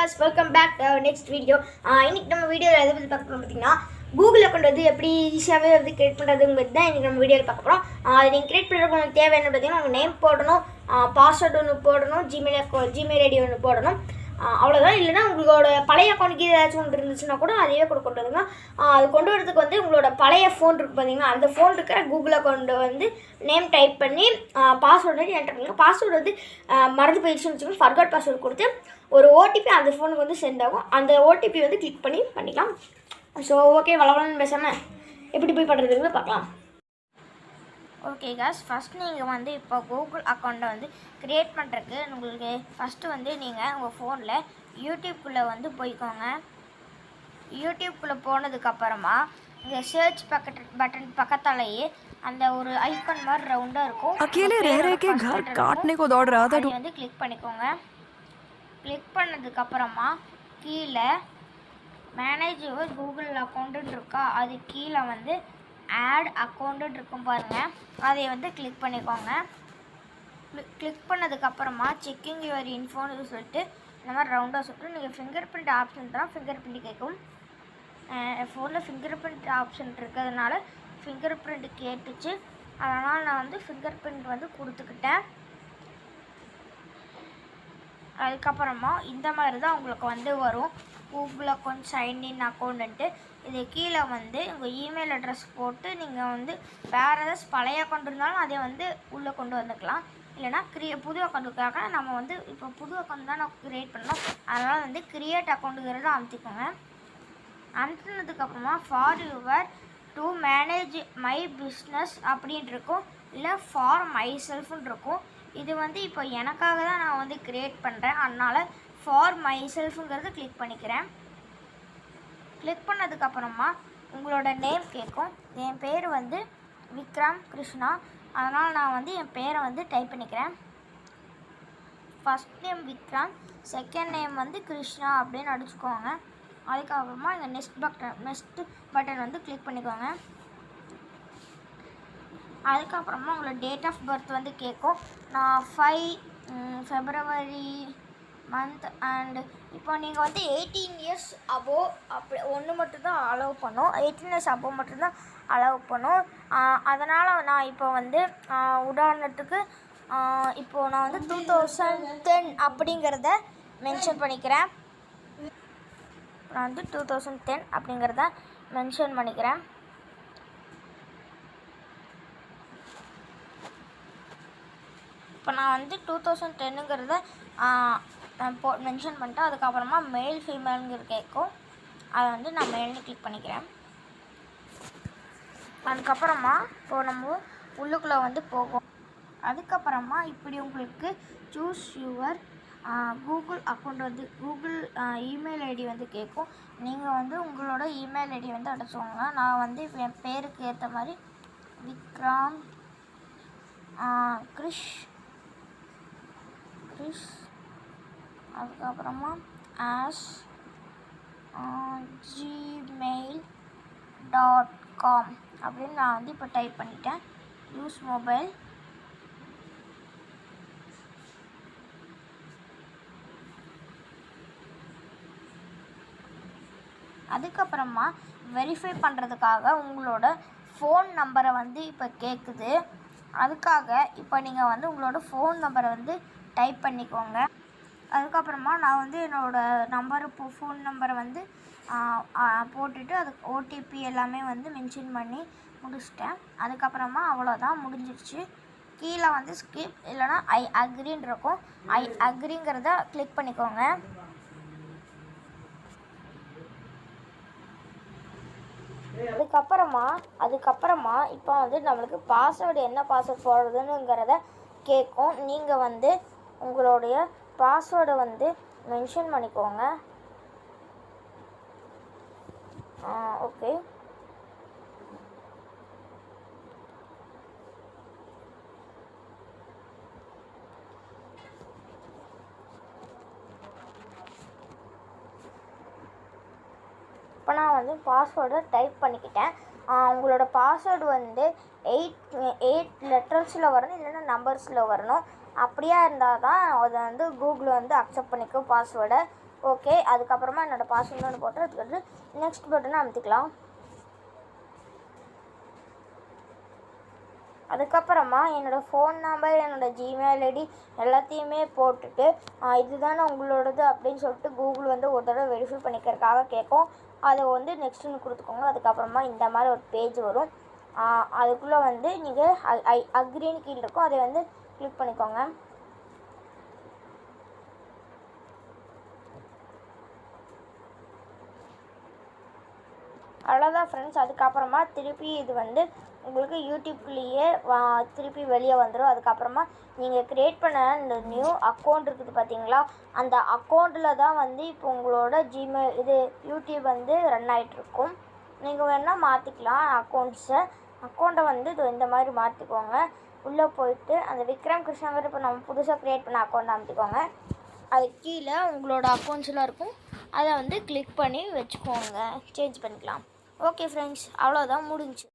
guys, welcome back to our next video. இன்னைக்கு நம்ம வீடியோவில் எதை பற்றி பார்க்க போகிறோம் பார்த்தீங்கன்னா கூகுளில் கொண்டு வந்து எப்படி ஈஸியாகவே வந்து கிரியேட் பண்ணுறதுங்கிறது தான் இன்றைக்கி நம்ம வீடியோவில் பார்க்க போகிறோம். அது நீங்கள் கிரியேட் பண்ணுறதுக்கு உங்களுக்கு தேவை என்ன பார்த்தீங்கன்னா உங்கள் நேம் போடணும், பாஸ்வேர்டு ஒன்று போடணும், ஜிமெயில் ஐடி ஒன்று போடணும். அவ்வளோதான். இல்லைனா உங்களோட பழைய அக்கௌண்ட்டுக்கு ஏதாச்சும் ஒன்று இருந்துச்சுன்னா கூட அதையே கூட கொண்டு வந்துங்க. அது கொண்டு வரதுக்கு வந்து உங்களோட பழைய ஃபோன் இருக்குது பார்த்தீங்கன்னா அந்த ஃபோன் இருக்கிற கூகுளில் கொண்டு வந்து நேம் டைப் பண்ணி பாஸ்வேர்டு வந்து என்டர் பண்ணுங்க. பாஸ்வேர்டு வந்து மறந்து போயிடுச்சுன்னு வச்சுக்கோங்க, ஃபர்காட் பாஸ்வேர்டு கொடுத்து ஒரு ஓடிபி அந்த ஃபோனுக்கு வந்து சென்ட் ஆகும். அந்த ஓடிபி வந்து கிளிக் பண்ணி பண்ணிக்கலாம். ஸோ ஓகே, வளவலன்னு பேசாமல் எப்படி போய் பண்ணுறதுன்னு பார்க்கலாம். ஓகே காஸ், ஃபஸ்ட் நீங்கள் வந்து இப்போ கூகுள் அக்கௌண்ட்டை வந்து க்ரியேட் பண்ணுறதுக்கு உங்களுக்கு ஃபஸ்ட்டு வந்து நீங்கள் உங்கள் ஃபோனில் யூடியூப்குள்ளே வந்து போய்க்கோங்க. யூடியூப்குள்ளே போனதுக்கப்புறமா இங்கே சர்ச் பட்டன் பக்கத்தாலேயே அந்த ஒரு ஐக்கான் மாதிரி ரவுண்டாக இருக்கும், அதை வந்து கிளிக் பண்ணிக்கோங்க. கிளிக் பண்ணதுக்கப்புறமா கீழே மேனேஜ் யுவர் கூகுள் அக்கௌண்ட்டுன்னு இருக்கா, அது கீழே வந்து ஆட் அக்கௌண்ட்டுன்னு இருக்கும் பாருங்கள், அதை வந்து கிளிக் பண்ணிக்கோங்க. கிளிக் பண்ணதுக்கப்புறமா செக்கிங் யுவர் இன்ஃபோன்னு சொல்லிட்டு இந்த மாதிரி ரவுண்டாக சொல்லிட்டு நீங்கள் ஃபிங்கர் பிரிண்ட் ஆப்ஷன் தான் ஃபிங்கர் பிரிண்ட் கேட்கும். ஃபோனில் ஃபிங்கர் பிரிண்ட் ஆப்ஷன் இருக்கிறதுனால ஃபிங்கர் பிரிண்ட் கேட்டுச்சு, அதனால் நான் வந்து ஃபிங்கர் பிரிண்ட் வந்து கொடுத்துக்கிட்டேன். அதுக்கப்புறமா இந்த மாதிரி தான் உங்களுக்கு வந்து வரும் கூகுள் அக்கௌண்ட் சைன்இன் அக்கௌண்ட்டு. இது கீழே வந்து உங்கள் இமெயில் அட்ரஸ் போட்டு நீங்கள் வந்து வேறு ஏதாச்சும் பழைய அக்கௌண்ட் இருந்தாலும் அதை வந்து உள்ளே கொண்டு வந்துக்கலாம். இல்லைனா புது அக்கௌண்ட்டுக்காக நம்ம வந்து இப்போ புது அக்கௌண்ட் தான் நான் க்ரியேட் பண்ணோம், அதனால் வந்து க்ரியேட் அக்கௌண்ட்டுங்கிறத அமுத்திக்கோங்க. அமுத்தினதுக்கப்புறமா for your to manage my business அப்படின்ட்டு இருக்கும், இல்லை ஃபார் மை செல்ஃப்னு இருக்கும். இது வந்து இப்போ எனக்காக தான் நான் வந்து க்ரியேட் பண்ணுறேன், அதனால் ஃபார் மை செல்ஃபுங்கிறது கிளிக் பண்ணிக்கிறேன். கிளிக் பண்ணதுக்கப்புறமா உங்களோட நேம் கேட்கும். என் பேர் வந்து விக்ரம் கிருஷ்ணா, அதனால் நான் வந்து என் பேரை வந்து டைப் பண்ணிக்கிறேன். First name Vikram, second name வந்து கிருஷ்ணா அப்படின்னு அடிச்சுக்கோங்க. அதுக்கப்புறமா இந்த நெக்ஸ்ட் பட்டன் வந்து கிளிக் பண்ணிக்கோங்க. அதுக்கப்புறமா உங்களோட டேட் ஆஃப் பர்த் வந்து கேட்கும். நான் 5 ஃபெப்ரவரி மந்த் அண்டு இப்போ நீங்கள் வந்து 18 இயர்ஸ் அபோவ் அப்படி ஒன்று மட்டும்தான் அலோவ் பண்ணும், 18 இயர்ஸ் அபோவ் மட்டும்தான் அலோவ் பண்ணும். அதனால் நான் இப்போ வந்து உதாரணத்துக்கு இப்போது நான் வந்து 2010 அப்படிங்கிறத மென்ஷன் பண்ணிக்கிறேன். நான் வந்து 2010 அப்படிங்கிறத மென்ஷன் பண்ணிக்கிறேன். இப்போ நான் வந்து 2010ங்கிறத மென்ஷன் பண்ணிட்டேன். அதுக்கப்புறமா மேல் ஃபீமேலுங்கிறது கேட்கும், அதை வந்து நான் மேல்னு கிளிக் பண்ணிக்கிறேன். அதுக்கப்புறமா இப்போது நம்ம உள்ளுக்குள்ளே வந்து போகும். அதுக்கப்புறமா இப்படி உங்களுக்கு சூஸ் யுவர் கூகுள் அக்கௌண்ட் வந்து கூகுள் இமெயில் ஐடி வந்து கேட்கும். நீங்கள் வந்து உங்களோட இமெயில் ஐடி வந்து அடைச்சிக்கோங்க. நான் வந்து என் பேருக்கு ஏற்ற மாதிரி விக்ரம் கிரிஷ் அதுக்கப்புறமா gmail.com அப்படின்னு நான் வந்து இப்போ டைப் பண்ணிட்டேன். Use mobile. அதுக்கப்புறமா வெரிஃபை பண்ணுறதுக்காக உங்களோட ஃபோன் நம்பரை வந்து இப்போ கேட்குது. அதுக்காக இப்போ நீங்கள் வந்து உங்களோட ஃபோன் நம்பரை வந்து டைப் பண்ணிக்கோங்க. அதுக்கப்புறமா நான் வந்து என்னோடய ஃபோன் நம்பரை வந்து போட்டுட்டு அதுக்கு ஓடிபி எல்லாமே வந்து மென்ஷன் பண்ணி முடிச்சிட்டேன். அதுக்கப்புறமா அவ்வளோதான், முடிஞ்சிடுச்சு. கீழே வந்து ஸ்கிப் இல்லைனா ஐ அக்ரின்னு இருக்கும், ஐ அக்ரிங்கிறத கிளிக் பண்ணிக்கோங்க. அதுக்கப்புறமா இப்போ வந்து நம்மளுக்கு பாஸ்வேர்டு என்ன பாஸ்வேர்டு போடுறதுங்கிறத கேட்கும். நீங்கள் வந்து உங்களுடைய பாஸ்வேர்டை வந்து மென்ஷன் பண்ணிக்கோங்க. ஓகே, இப்போ நான் வந்து பாஸ்வேர்டை டைப் பண்ணிக்கிட்டேன். உங்களோட பாஸ்வேர்டு வந்து 8 லெட்டர்ஸில் வரணும், இல்லைன்னா நம்பர்ஸில் வரணும். அப்படியா இருந்தால் தான் அதை வந்து கூகுள் வந்து அக்செப்ட் பண்ணிக்கும் பாஸ்வேர்டை. ஓகே. அதுக்கப்புறமா என்னோடய பாஸ்வேர்டு போட்டு அதுக்கு நெக்ஸ்ட் பட்டனை அமுத்திக்கலாம். அதுக்கப்புறமா என்னோடய ஃபோன் நம்பர், என்னோடய ஜிமெயில் ஐடி எல்லாத்தையுமே போட்டுட்டு இதுதானே உங்களோடது அப்படின்னு சொல்லிட்டு கூகுள் வந்து ஒரு தடவை வெரிஃபை பண்ணிக்கிறதுக்காக கேட்கும். அதை வந்து நெக்ஸ்ட்டுன்னு கொடுத்துக்கோங்க. அதுக்கப்புறமா இந்த மாதிரி ஒரு பேஜ் வரும். அதுக்குள்ளே வந்து நீங்கள் அக்ரின்னு கீழே இருக்கும், அதை வந்து கிளிக் பண்ணிக்கோங்க. அவ்வளோதான் ஃப்ரெண்ட்ஸ். அதுக்கப்புறமா திருப்பி இது வந்து உங்களுக்கு யூடியூப்லேயே திருப்பி வெளியே வந்துடும். அதுக்கப்புறமா நீங்கள் க்ரியேட் பண்ண இந்த நியூ அக்கௌண்ட் இருக்குது பார்த்தீங்களா, அந்த அக்கௌண்ட்டில் தான் வந்து இப்போ உங்களோட ஜிமெயில் இது யூடியூப் வந்து ரன் ஆகிட்ருக்கும். நீங்கள் வேணால் மாற்றிக்கலாம் அக்கௌண்ட்டை வந்து இது இந்த மாதிரி மாற்றிக்கோங்க. உள்ளே போயிட்டு அந்த விக்ரம் கிருஷ்ணாங்கிற இப்போ நம்ம புதுசாக க்ரியேட் பண்ண அக்கௌண்ட் அமைத்திக்கோங்க. அது கீழே உங்களோட அக்கௌண்ட்ஸ்லாம் இருக்கும், அதை வந்து கிளிக் பண்ணி வச்சுக்கோங்க, சேஞ்ச் பண்ணிக்கலாம். ஓகே ஃப்ரெண்ட்ஸ், அவ்வளோதான் முடிஞ்சு.